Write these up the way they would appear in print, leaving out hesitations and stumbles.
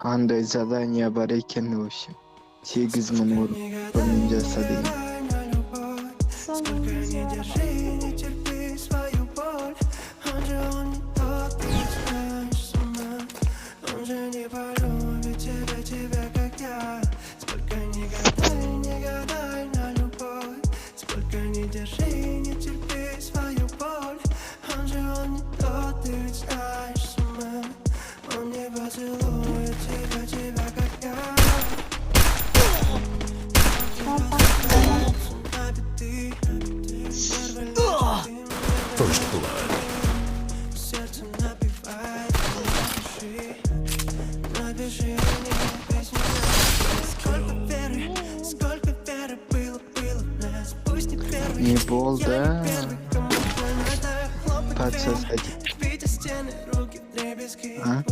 Кандай задание бар экен вообще. 8000 уровень жасады. First blood. Не бол, да? Подсосать. А?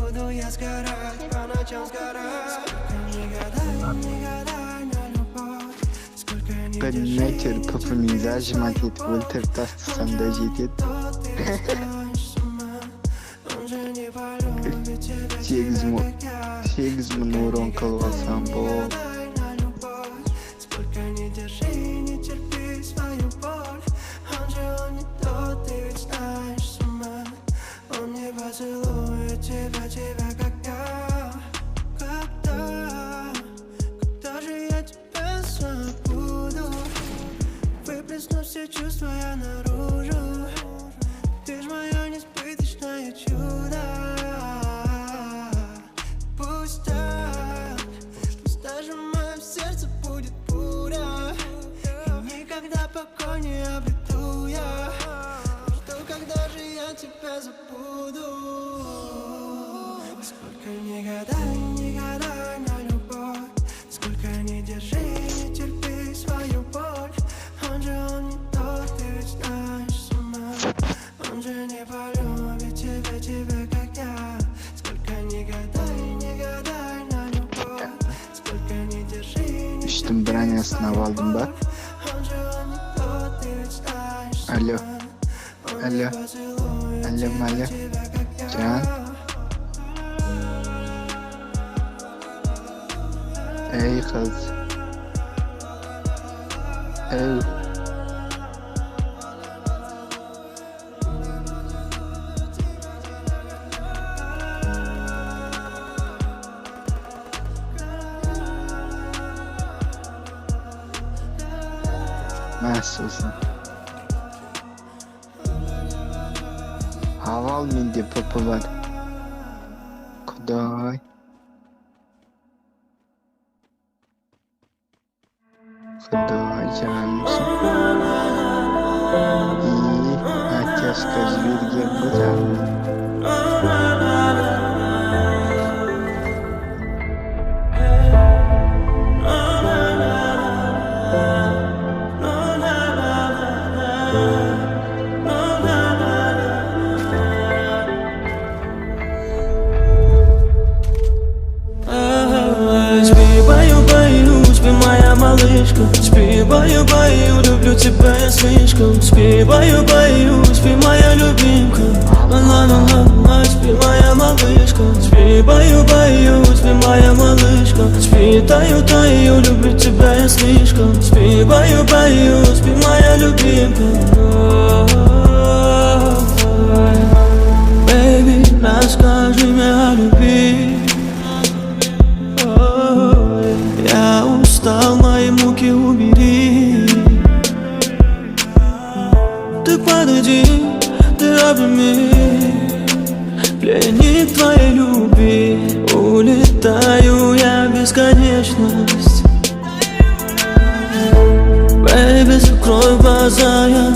Метр пупумен зажимать етіп өлтіріп тастасам да жетеді. 8000 урон қылып алсам болды. Все чувства я наружу. Ты ж моё несбыточное чудо. Пусть так, пусть даже мое сердце будет буря. И никогда покой не обрету я. Жду, когда же я тебя забуду. Сколько не гадай, не гадай на любовь. Сколько не держи, не терпи свою боль. Он же он не тот, ты ведь знаешь сама. Он же не полюбит тебя, как я. Сколько не гадай на любовь. Сколько не держи, не Üstüm bronyaсын aldım bak. Он же он не тот, ты ведь знаешь сама. Алло. Алло. Алло, алло. Can. Ey kız. Ey. Mahsusum. Haval mende popu var. Kuday. Kuday canımsın. İyi. Ateşka zvirge güzel. Спи, моя малышка, спи, баю-баю, люблю тебя я слишком. Спи, баю-баю, спи, моя любимка. Ла-ла-ла-ла, спи, моя малышка. Спи, баю-баю, спи, моя малышка. Спи, таю-таю, люблю тебя я слишком. Спи, баю-баю, спи, моя любимка. Бэйби, расскажи мне о любви. Я устал, мои муки убери. Ты подойди, ты обними. Пленник твоей любви. Улетаю я в бесконечность. Бэйби, закрой глаза, я